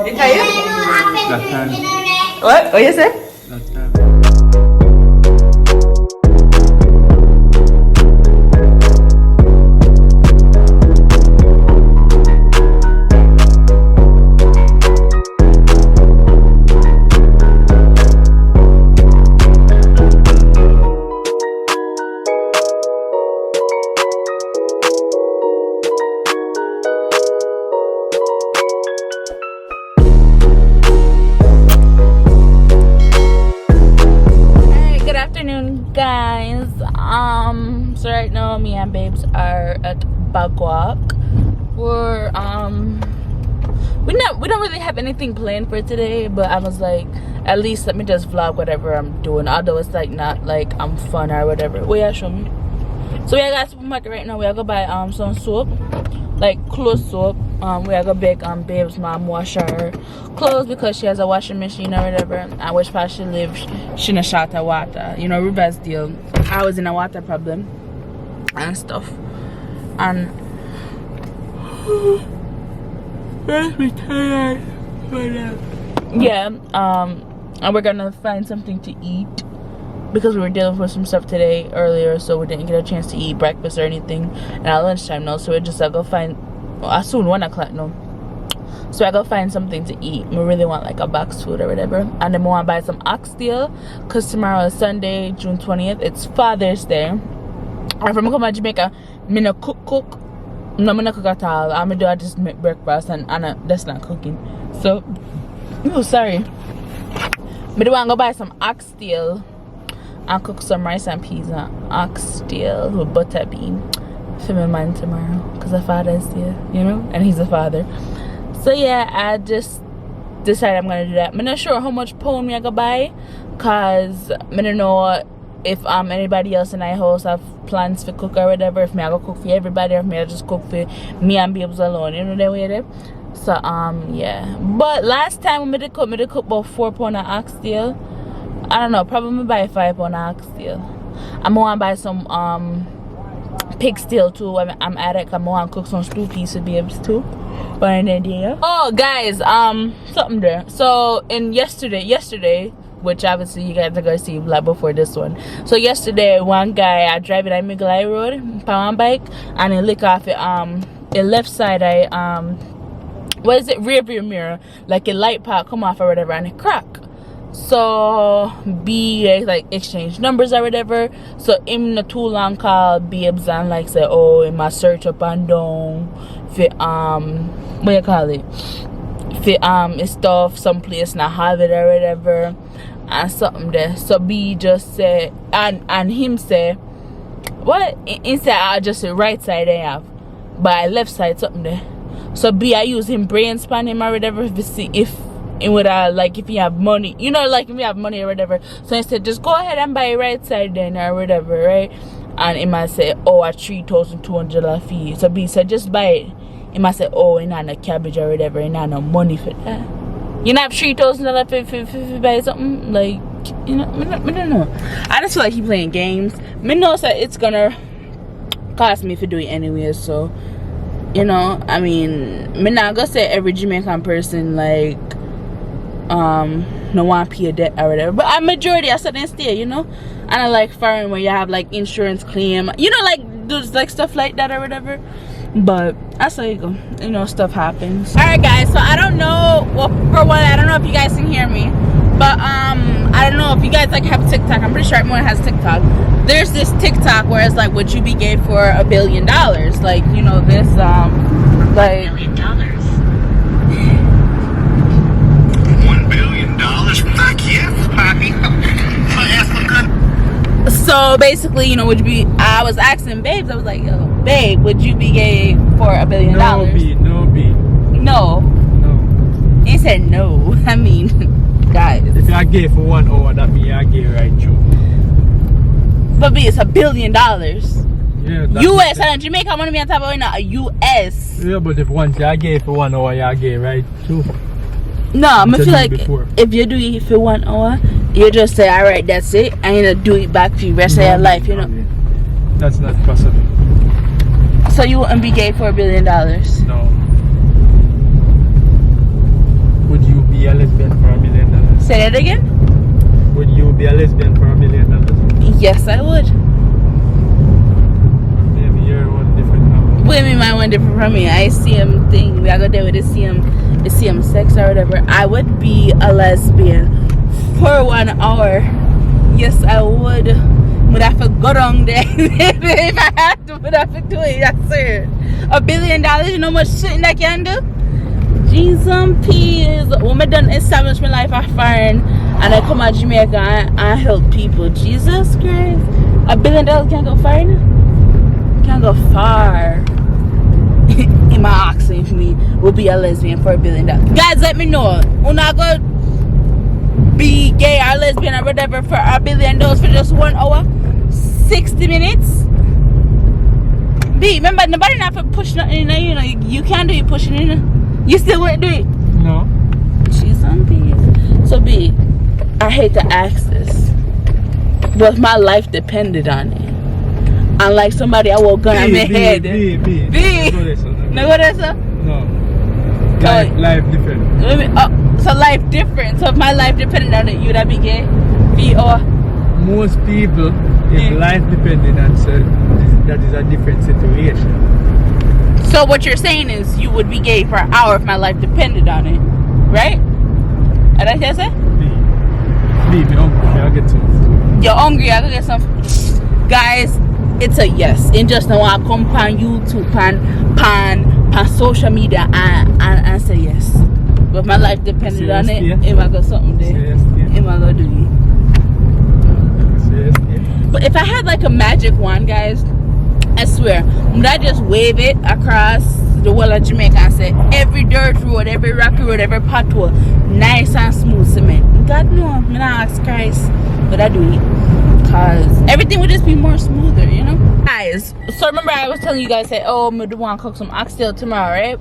That time. What? What you say? That time. Guys, so right now me and babes are at Bagwalk. We don't really have anything planned for today, but I was like, at least let me just vlog whatever I'm doing, although it's like not like I'm fun or whatever. Well, yeah, show me. So we are at supermarket right now. We are gonna buy some soap, like clothes soap. We are gonna beg babes mom wash her clothes because she has a washing machine or whatever, and which part she lives she no short of water. You know, Ruba's deal, I was in a water problem and stuff, and me tired. Yeah, and we're gonna find something to eat because we were dealing with some stuff today earlier, so we didn't get a chance to eat breakfast or anything at lunchtime now, so we're just gonna go find, well, soon 1 o'clock now, so I go find something to eat. We really want like a box food or whatever, and then we want to buy some oxtail because tomorrow is Sunday, June 20th. It's Father's Day, and from come to Jamaica, me no cook. No, me no cook at all. I'm gonna do, I just make breakfast, and that's not cooking. So, oh sorry, me do want to go buy some oxtail and cook some rice and peas and oxtail with butter bean for my man tomorrow because the Father's Day, you know, and he's a father. So yeah, I just decided I'm gonna do that. I'm not sure how much pound me I gonna buy because I don't know if anybody else in my house have plans for cook or whatever, if me I go cook for everybody or if me I just cook for me and babes alone, you know that way there. So yeah, but last time when me did cook about 4 pounds of oxtail. I don't know, probably buy 5 pounds of oxtail. I'm gonna buy some pig steel too. I'm at it. I'm gonna cook some stew piece of babes too. But in idea. Oh guys, something there. So in yesterday, which obviously you guys are gonna see like before this one. So yesterday, one guy I driving on Mikayla road on bike, and he lick off it the left side what is it, rear view mirror, like a light part come off or whatever, and it crack. So B like exchange numbers or whatever. So him not too long call babes and like say, oh, in my search up and down for what you call it, for stuff someplace not have it or whatever and something there. So B just say and him say what instead I just say right side I have, but left side something there. So B I use him brain span him or whatever to see if it would like if you have money, you know, like if you have money or whatever. So instead just go ahead and buy right side then or whatever, right? And it might say, oh, at $3,200 fee. So B said just buy it. It might say, oh, you not no cabbage or whatever, you not no money for that. You not have $3,000 for buy something, like, you know, I don't know. I just feel like he playing games. Me knows that it's gonna cost me for doing it anyway, so you know, I mean, me not gonna say every Jamaican person like no want to pay a debt or whatever, but a majority I said they stay, you know. And I like foreign where you have like insurance claim, you know, like those like stuff like that or whatever. But that's how you go, you know, stuff happens. All right guys, so I don't know, well, for one, I don't know if you guys can hear me, but I don't know if you guys like have TikTok. I'm pretty sure everyone has TikTok. There's this TikTok where it's like, would you be gay for $1 billion? Like, you know, this like $1 billion. Fuck yes, Poppy. So basically, you know, would you be, I was asking babes, I was like, yo, babe, would you be gay for $1 billion? No. He said no. I mean, guys, if you're gay for 1 hour, that means you're gay right through. But B, it's $1 billion. Yeah, US and Jamaica money me on top of now US. Yeah, but if once you're gay for 1 hour, you're gay right through. No, I feel like if you do it for 1 hour, you just say, alright, that's it, and you know, do it back for the rest of your life, you know. That's not possible. So you wouldn't be gay for $1 billion? No. Say that again? Would you be a lesbian for $1 million? Yes, I would. Maybe you're one different now. Women might want different from me. I see him thing. We are going there with the same sex or whatever. I would be a lesbian for 1 hour. Yes, I would. Would have to go down there. If I had to, would have to do it. Yes, sir. $1 billion, you know how much shit I can do? Jeez and peas. When I done establish my life at foreign and I come to Jamaica and help people. Jesus Christ. $1 billion can't go far. Can't go far. In my accent for me will be a lesbian for $1 billion. Guys, let me know. I'm not gonna be gay or lesbian or whatever for $1 billion for just 1 hour, 60 minutes. B, remember nobody not for push nothing in, you know. You can't do it pushing in. You still wouldn't do it. No. She's on peace. So B, I hate to ask this, but if my life depended on it, unlike somebody I will gun on my head. B. No, what is that? No. Life different. So life different. So if my life depended on it, you'd have be gay? B or? Most people, if life depended on that is a different situation. So what you're saying is you would be gay for an hour if my life depended on it, right? Did I say that? Me hungry. I'll get some. You're hungry, I'll get some. Guys, it's a yes. And just now I come on YouTube, pan social media and say yes. But if my life depended on it, if I got something there, if I go do it. But if I had like a magic wand, guys, I swear, would I just wave it across the whole of Jamaica and say every dirt road, every rocky road, every pothole, nice and smooth cement? God no, I'm not ask Christ, but I do it. Cause everything would just be more smoother, you know? Guys, so remember I was telling you guys that, oh, I do want to cook some oxtail tomorrow, right?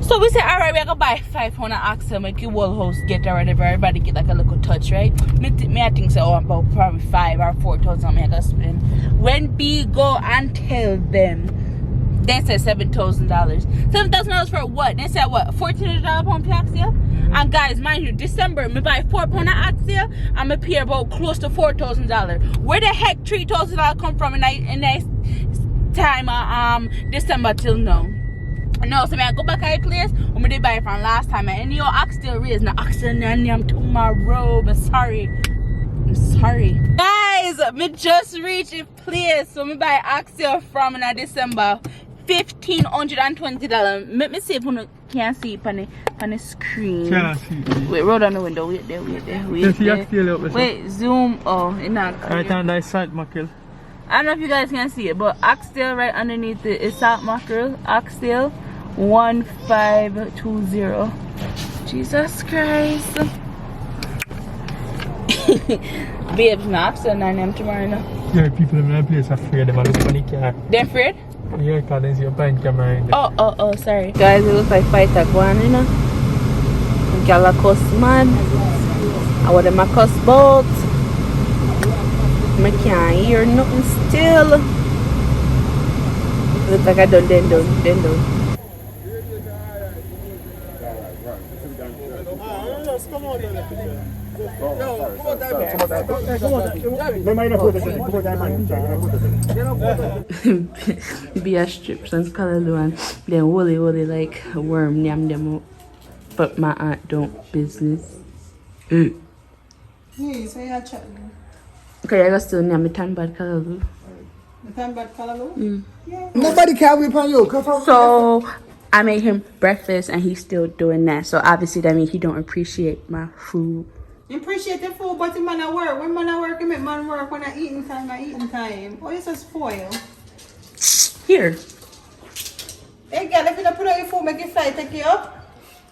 So we said, alright, we're gonna buy 5 pounds of oxtail, make your whole house get or whatever, everybody get like a little touch, right? Me I think so, about probably 5 or 4,000 I'm gonna spend. When we go and tell them, they said $7,000. $7,000 for what? They said what? $1,400 pound for oxtail? And guys, mind you, December, me buy 4 pounds of oxtail, I'm gonna pay about close to $4,000. Where the heck $3,000 come from in that time December till now? No, so I go back at the place, I'm gonna buy it from last time. And your oxtail raised, no oxtail I'm tomorrow. I'm sorry. Guys, me just reached a place, so me buy oxtail from in December. $1,520. Let me see if you can see it on the screen. Can't see. Wait, roll down the window. Wait there. Wait, zoom. Oh, it's not clear. Right on that side, Mikayla. I don't know if you guys can see it, but oxtail right underneath it is salt mackerel. Oxtail 1520. Jesus Christ. Babes, no oxtail 9 a.m. tomorrow now. Yeah, people in my place are afraid of this funny car. They're afraid? Yeah, because there's your buying camera in there. Oh, sorry. Guys, it looks like fight at one, you know. Gala cuss mad. I want them a cuss both. I can't hear nothing still. Looks like I done. Be a strips and callaloo and then woolly like a worm yam them up. But my aunt don't business. Hey, so you're chatting. Okay, I got still name me tan bad callaloo. The tan bad callaloo? Yeah. Nobody can whip on you. So I made him breakfast and he's still doing that. So obviously that means he don't appreciate my food. You appreciate the food, but the man at work. When man at work, you make man work. When I eating time. Oh, it's a spoil. Here. Hey, girl, if you don't put on your food, make you fly, take you up.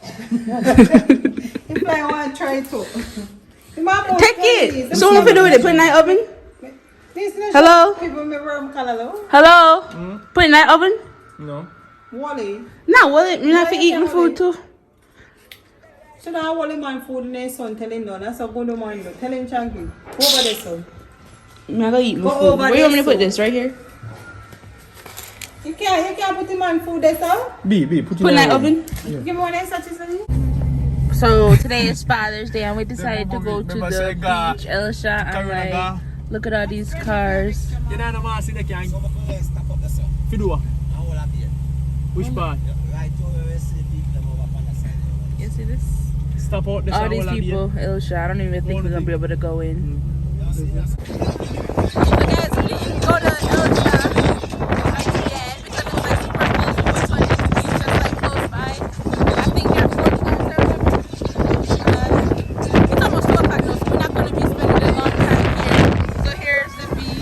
If I want to try to. Take it. So what if you do with it? Put it in the oven? Hello? Hello? Put it in the oven? No. Wally? No, Wally, you're not for eating food too. So now Wally man food in his son, tell him no, that's a good man. Tell him chunky. Go over there, son. I'm not gonna eat my food. Where you want me to put this? Right here? You can't put the man food there, son? B, put it in the oven. Yeah. Give me one of such as So today is Father's Day and we decided to go to the beach, Elisha, and like look at all these cars. Which part? You see this? Stop out this all these people, Elisha, I don't even think we're gonna be able to go in. So guys, we didn't go to Elisha again because it was like super close. We just went to the beach just like close by. I think there are 40 guys there. It's almost 2 o'clock though, so we're not gonna be spending a long time here. So here's the beach.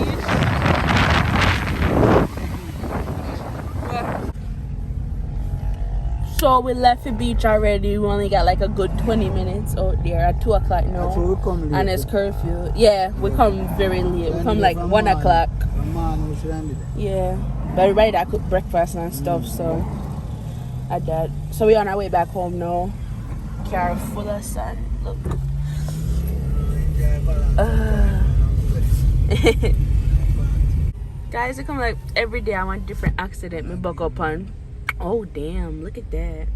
So we left the beach already. We only got like a good 20 minutes out there at 2 o'clock now. And it's curfew. Yeah, we come very late. We come like 1 o'clock. Yeah. But everybody that cook breakfast and stuff, so I did. So we on our way back home now. Car full of sun. Look. Guys, it come like every day I want a different accident me buck up on. Oh damn, look at that.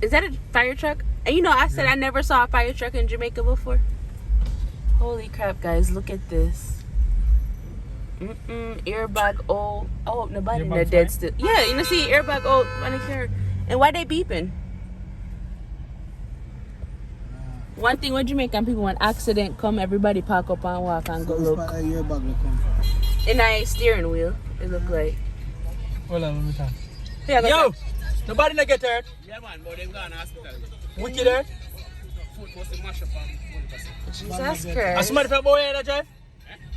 Is that a fire truck? And you know I said I never saw a fire truck in Jamaica before. Holy crap, guys, look at this. Airbag oh nobody in the dead still. Yeah, you know see airbag oh running here. And why they beeping? One thing with Jamaican people, when accident come, everybody park up and walk and go look. And a steering wheel, it look like. Hold on, let me talk. Yeah, yo! Nobody not get hurt? Yeah man, but them gone to hospital. Wicked hurt? Foot must have mashed up on Jesus Christ. And somebody from Boya that drive?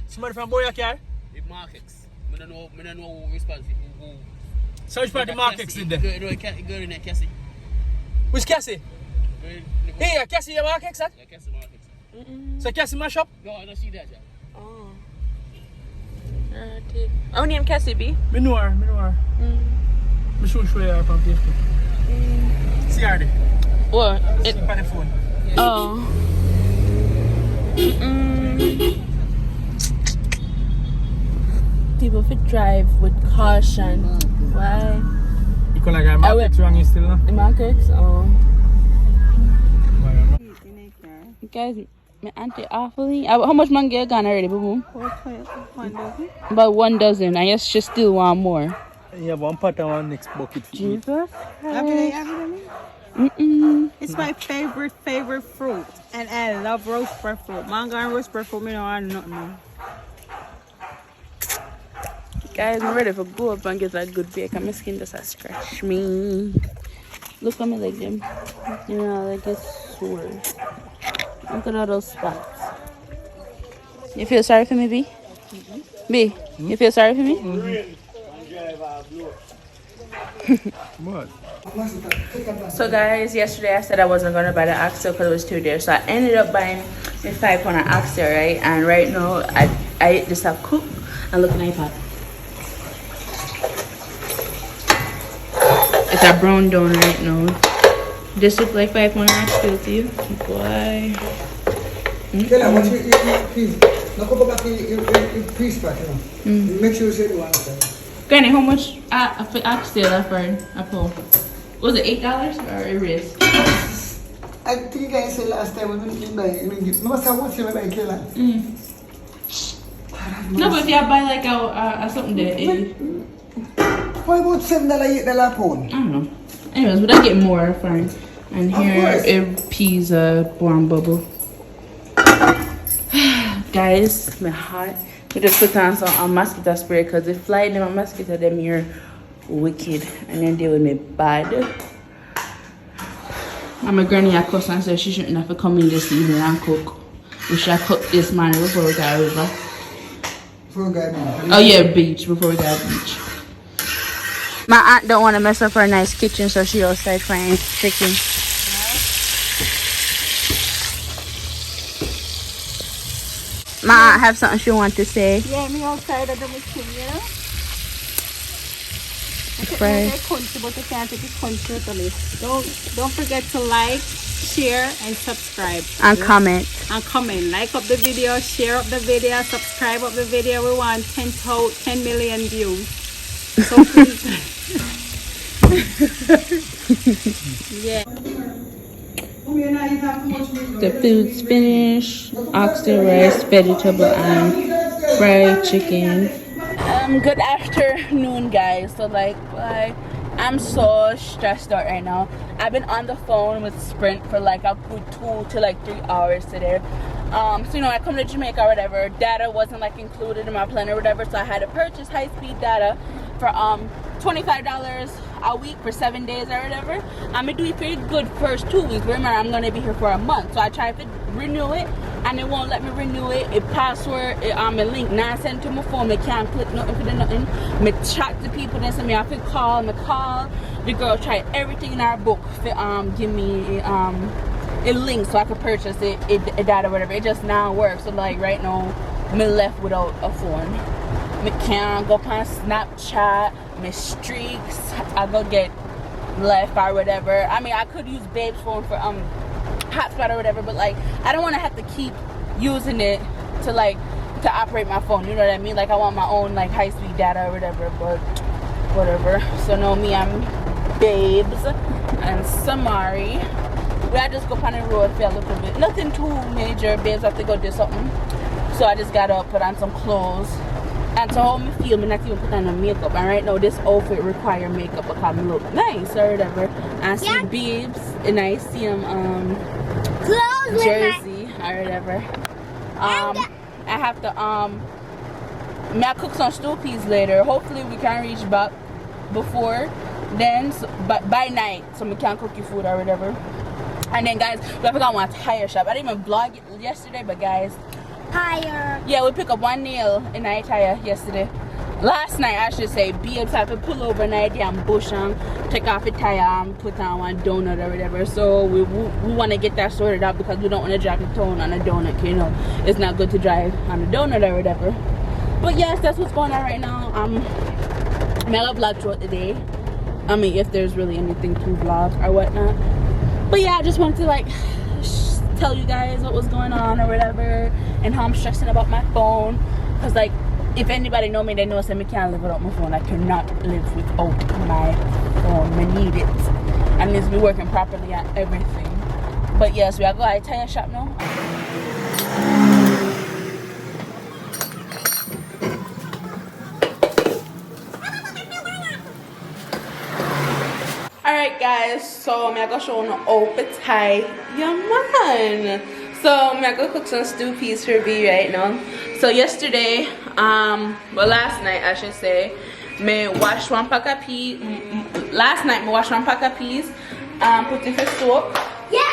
Somebody from Boya car? the markets. I don't know who responsible. So which part the markets did there? Go in there, Cassie. Which Cassie? Here, Cassie, your markets, sir? Yeah, Cassie markets. So Cassie mash up? No, I don't see that, yeah. Oh. I name Cassie B. Me know her. Me show her from Facebook. See her there. What? It on the phone. Oh. People fit drive with caution. Why? Because like I'm markets wrong still now. The markets? Oh. Guys, my auntie awfully. How much mango you gone already, boo? 1 dozen. About 1 dozen. I guess she still want more. Yeah, one part and one next bucket for you. Jesus. It's my favorite fruit. And I love roast fruit. Mango and roast fruit, me don't want nothing more. Guys, I'm ready for go up and get a good bake. And my skin just a scratch me. Look at me like them. You know, like it's sore. Look at all those spots. You feel sorry for me, B? B, you feel sorry for me? What? So guys, yesterday I said I wasn't going to buy the axle because it was too dear. So I ended up buying the 5-pound axle, right? And right now, I just have cook and look at my pot. It's a brown down right now. This look like 5-pound axle to you? Boy. Please, go back to your piece part, you know. Make sure you say the one. Granny, how much for axle for a pound? Was it $8 or a raise? I think I said last time when we buy it, no matter what you buy, Mikayla. No, but if you buy like a something there, What about $7, $8 pound? I don't know. Anyways, but I get more for it. And here it peas born bubble. Guys, my heart. We just put on some mosquito spray because if fly them a mosquito, them here wicked and then they will me bad. And my granny a cuss and said she shouldn't have to come in this evening and cook. We should have cooked this morning before we got river. Before we got beach. Oh yeah, beach, before we got beach. My aunt don't want to mess up her nice kitchen, so she outside frying chicken. My aunt have something she want to say. Yeah, me outside of the machine, you know? Right. Country, but you can't take it country to this. Don't forget to like, share, and subscribe. And comment. And comment. Like up the video, share up the video, subscribe up the video. We want 10 million views. So please. Yeah. The food's finished. Oxtail rice, vegetable, and fried chicken. Good afternoon, guys. So like I'm so stressed out right now. I've been on the phone with Sprint for like a good 2 to like 3 hours today. So you know, I come to Jamaica or whatever, data wasn't like included in my plan or whatever, so I had to purchase high-speed data for $25 a week for 7 days or whatever. I'm gonna do it pretty good first 2 weeks. Remember, I'm gonna be here for a month, so I tried to renew it and it won't let me renew it. It password, a link not sent to my phone. I can't click nothing for the nothing. Me chat to people, then send me off a call. Me call the girl, tried everything in our book to give me a link so I could purchase it data or whatever. It just now works. So like right now, me left without a phone. Me can't go on Snapchat. Me streaks, I go get left or whatever. I mean, I could use Babe's phone for hotspot or whatever, but like I don't want to have to keep using it to operate my phone. You know what I mean? Like I want my own like high-speed data or whatever. But whatever. So no, me, I'm Babes and Samari. We I just go on the road for a little bit. Nothing too major. Babes have to go do something. So I just gotta put on some clothes. And to how me feel, me not even put on no makeup. And right now, this outfit require makeup because me look nice or whatever. And see Babes, and I see him jersey or whatever. I have to may I cook some stew peas later. Hopefully we can reach back before then, so, but by night, so we can cook your food or whatever. And then guys, we forgot one tire shop. I didn't even vlog it yesterday, but guys, tire. Yeah, we pick up one nail in our tire yesterday. Last night, I should say, Babes had to pull over in the damn bush and take off the tire and put on one donut or whatever. So we want to get that sorted out because we don't want to drive the town on a donut. You know, it's not good to drive on a donut or whatever. But yes, that's what's going on right now. I'm gonna vlog throughout the day. I mean, if there's really anything to vlog or whatnot. But yeah, I just wanted to like tell you guys what was going on or whatever, and how I'm stressing about my phone. Cause like, if anybody know me, they know that I can't live without my phone. I cannot live without my phone. I need it. And it needs to be working properly on everything. But yes, we are going to tire shop now. Alright guys, so I'm gonna show you how to tie your man. So I'm gonna cook some stew peas for B right now. So yesterday, well last night I should say, me wash one pack of peas. Last night me wash one pack of peas, put it for soak. Yeah.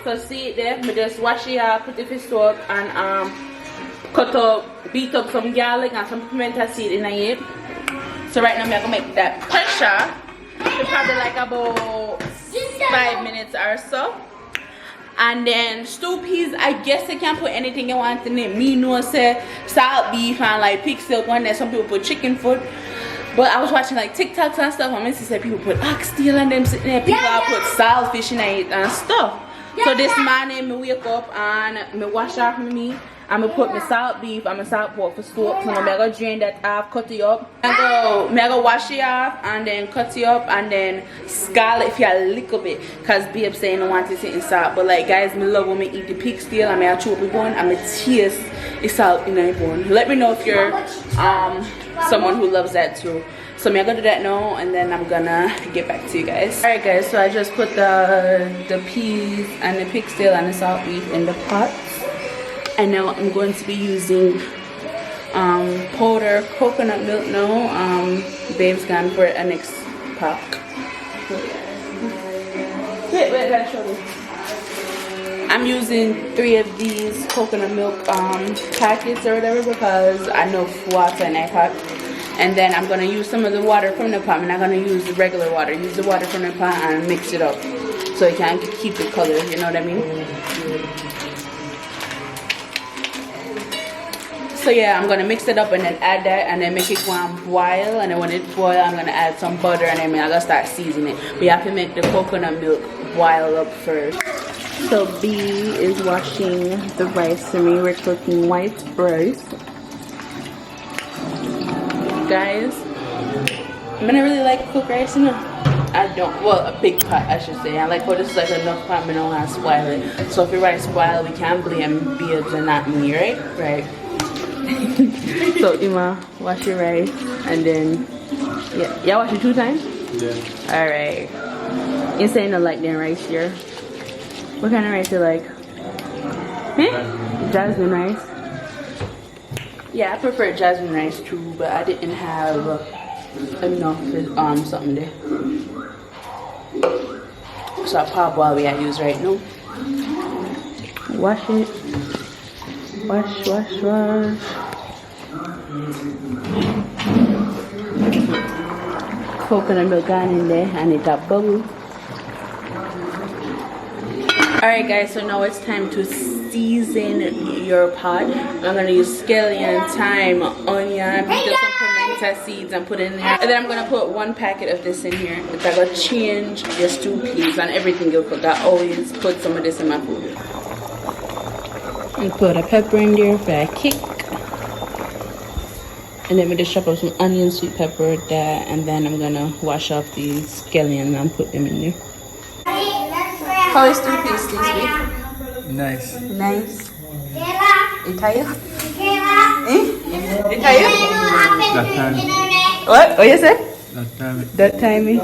So see it there, me just wash it up, put it for soak, and cut up, beat up some garlic and some pimento seed in it. So right now I'm gonna make that pressure. Probably like about 5 minutes or so. And then stew peas, I guess you can put anything you want in it. Me know say salt beef and like pig silk one day some people put chicken foot. But I was watching like TikToks and stuff and Missy said people put oxtail and them sitting there. People put saltfish in it and stuff. So this morning me wake up and me wash off my meat. I'm gonna put my salt beef and my salt pork for soak. So I'm gonna drain that off, cut it up. I'm gonna wash it off and then cut it up and then scald it for a little bit. Cause Babe saying I want it in salt. But like guys, me love when me eat the pig steel and I chew up the bone and me taste the salt in the bone. Let me know if you're someone who loves that too. So I'm gonna do that now and then I'm gonna get back to you guys. Alright guys, so I just put the peas and the pig steel and the salt beef in the pot. And now I'm going to be using powder coconut milk now. Babe's gone for a next pack. Wait, gotta show you. I'm using 3 of these coconut milk packets or whatever because I know water in that pot. And then I'm gonna use some of the water from the pot. I'm not gonna use the regular water. Use the water from the pot and mix it up so it can keep the color. You know what I mean? So yeah, I'm gonna mix it up and then add that and then make it go and boil. And then when it boils, I'm gonna add some butter and then I'm gonna start seasoning it. We have to make the coconut milk boil up first. So B is washing the rice for me. We're cooking white rice. Guys, I'm gonna really like cook rice, you know. I don't, well, a big pot I should say. I like, oh, this is like enough pot, but don't want to spoil it. So if it right spoil, we can't blame Bibbs and not me, right? Right. So Ima, wash your rice and then, yeah, y'all wash it 2 times? Yeah. Alright. You saying the like then rice here? What kind of rice you like? Jasmine rice. Yeah, I prefer jasmine rice too, but I didn't have enough something there. So I parboil I use right now. Wash it. Wash, wash, wash. Coconut milk gone in there and it got bubble. Alright guys, so now it's time to season your pot. I'm gonna use scallion, thyme, onion, pick up some pimento seeds and put it in there. And then I'm gonna put 1 packet of this in here. That will change your stew peas and everything you cook. I always put some of this in my food. And put a pepper in there for a kick. And then we just chop up some onion, sweet pepper, that, and then I'm gonna wash off these scallions and put them in there. How is stew peas this week? Nice. Nice. You tired? You tired? That time. What you said? That time. That timing.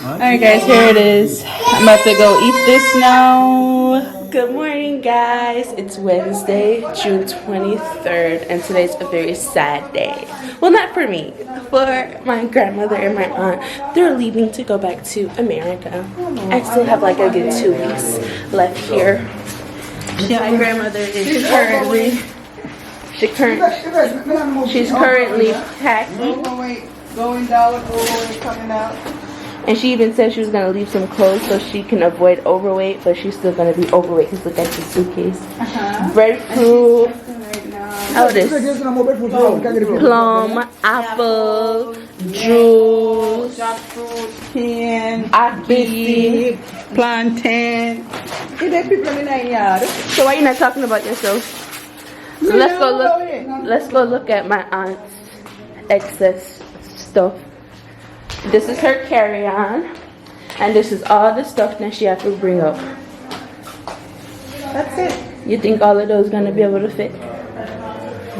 Alright guys, here it is. I'm about to go eat this now. Good morning guys. It's Wednesday, June 23rd, and today's a very sad day. Well, not for me, for my grandmother and my aunt. They're leaving to go back to America. I still have like a good 2 weeks left here. My grandmother is currently she's currently packing. Going down, coming out. And she even said she was going to leave some clothes so she can avoid overweight, but she's still going to be overweight because look at the suitcase. Breadfruit. Oh, this. Plum, apple, juice, Jackfruit, pean, aki, plantain. Is there people in the yard? So why are you not talking about yourself? So let's go look at my aunt's excess stuff. This is her carry-on, and this is all the stuff that she has to bring up. That's it. You think all of those gonna be able to fit?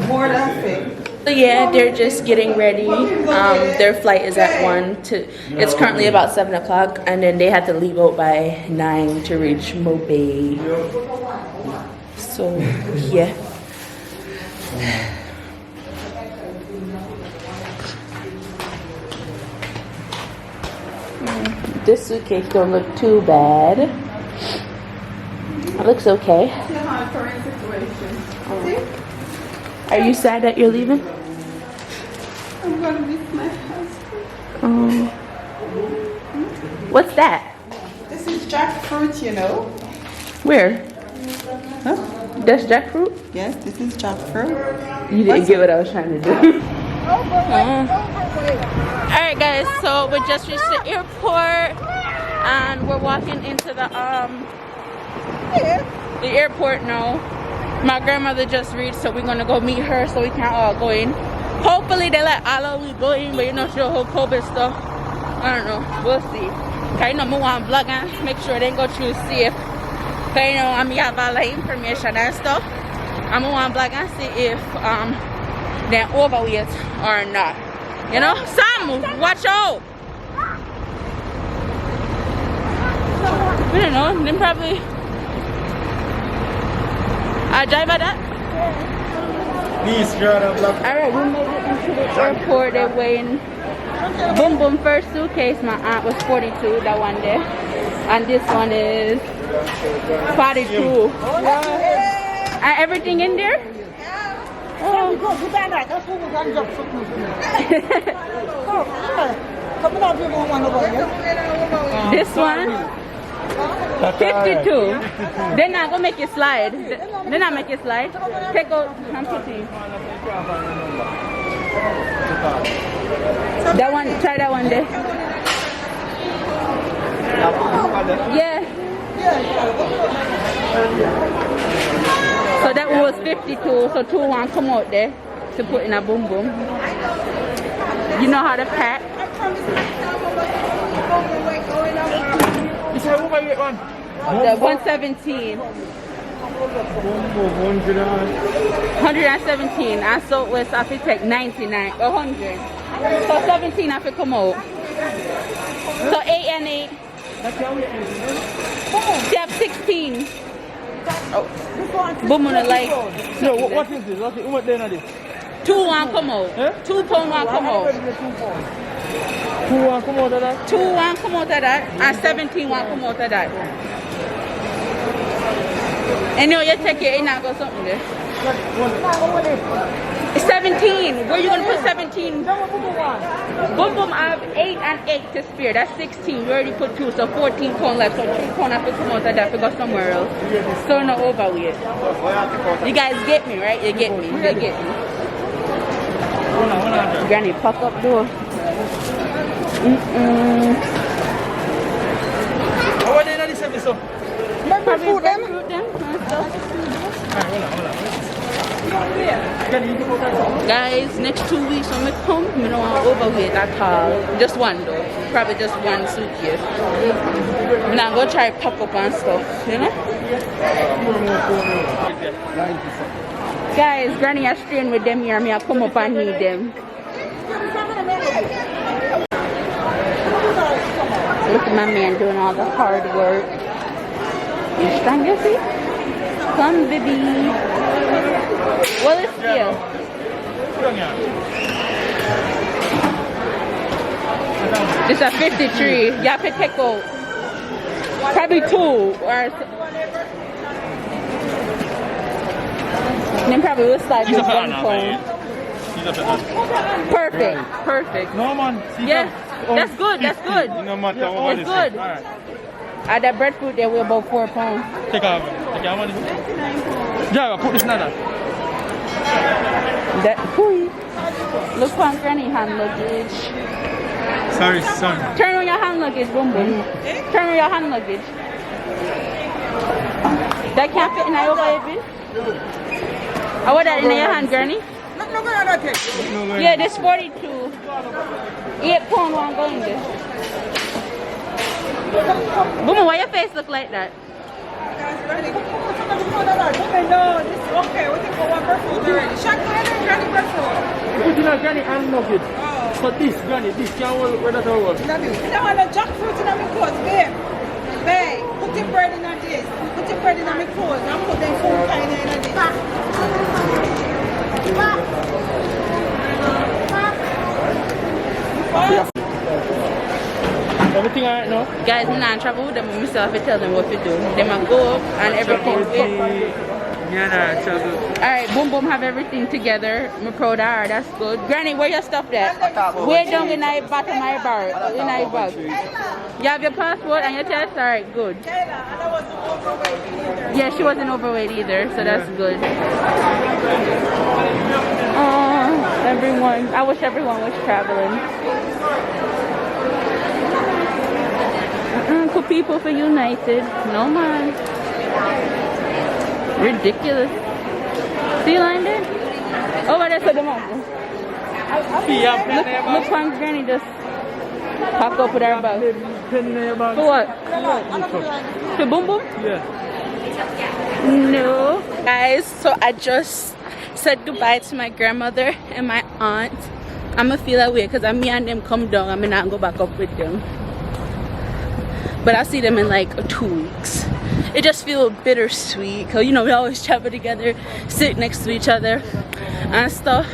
More than fit. So yeah, they're just getting ready. Their flight is at 1. It's currently about 7 o'clock, and then they had to leave out by 9 to reach Mobay. So yeah. This suitcase don't look too bad. It looks okay. Are you sad that you're leaving? I'm gonna miss my husband. Oh. What's that? This is jackfruit, you know. Where? Huh? That's jackfruit? Yes, this is jackfruit. You didn't get what I was trying to do. Alright guys, so we just reached the airport and we're walking into the airport now. My grandmother just reached, so we're gonna go meet her so we can all go in. Hopefully they let all of we go in, but you're not sure whole COVID stuff. I don't know, we'll see. Cause you know me want vlog and make sure they go through safe. Cause you know I have all the information and stuff. I'm gonna want vlog and see if they're overweight or not. You know? Sam, watch out! I don't know, then probably I drive at that? Alright, we made it into the airport. They're weighing Boom Boom first suitcase. My aunt was 42 that one day. And this one is 42. And everything in there? Oh. This one? 52. They're not gonna make you slide. They're not make you slide. Take out and put in. That one, try that one there. Yeah. So that one was 52, so 2 want come out there to put in a boom boom. You know how to pack? This is overweight one. The 117. 117. And so it was I could take 99 or 100. So 17 I could come out. So 8 and 8. They have 16. Oh. Boom on the light. No, what is this? What then are this? 2 1 come out. 2 pound 1 come out. 2 1 come out of that? 2 1 come out of that. And 17 1 come out of that. And you know you take it in and go something there. 17. Where you gonna put 17? Boom boom I have 8 and 8 to spare. That's 16. You already put 2, so 14 pound left. So 3 pound have to come out of that to go somewhere else. So no overweight. You guys get me, right? You get me. You get me. Granny puck up door. How are they not this episode? Probably food them. fruit them and stuff. Hold Guys, next 2 weeks when we come, we don't want overweight at all. Just one though. Probably just one suitcase. And I'm gonna try pop up and stuff, you know? Guys, Granny has strained with them here. I come up and need them. Look at my man doing all the hard work. You strong, you see? Come, baby. Well, it's here. It's a 53. You have to take out probably 2 or. Then probably will slide with 1 pound. Perfect. Perfect. No man. Yeah, that's good. That's good. No matter what It's good. At that breadfruit there weigh about 4 pounds. Take off. Take off. Yeah, put this in there. That look on Granny hand luggage. Sorry. Turn on your hand luggage, boom boom. Turn on your hand luggage. That can't fit in your baby. I want that in your hand, Granny. Yeah, this 42. 8 pound one going there. Boom, why your face look like that? No, this is okay. We can go one breadfruit already. Shaq, Granny breadfruit. Put in a Granny and nugget. So this Granny, this can't hold where that all. You don't want the jackfruit in my clothes, babe. Babe, put the bread in this. Put the bread in my clothes. And put them food kind in this. Everything alright now? Guys, I'm not travel with them myself. I tell them what to do. They might go up and everything. Alright, boom boom have everything together. I'm proud of her, that's good. Granny, where your stuff at? Way down in the bottom of my bar, in my bag. You have your passport and your test? Alright, good. Yeah, she wasn't overweight either, so that's good. Oh, everyone. I wish everyone was traveling. Cool people for United. No man. Ridiculous. See you lying there? Over there to the mountain. Look on Granny just pack up with her bag. For what? To boom boom? Yeah. No. Guys, so I just said goodbye to my grandmother and my aunt. I'ma feel that way because me and them come down. I'm not go back up with them. But I'll see them in like 2 weeks. It just feels bittersweet because, you know, we always travel together, sit next to each other and stuff.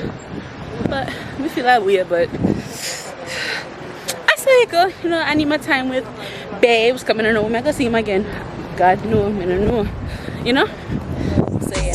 But we feel that weird, but I say it go. You know, I need my time with babes coming to know me. I can see him again. God no, I don't know. You know? So yeah.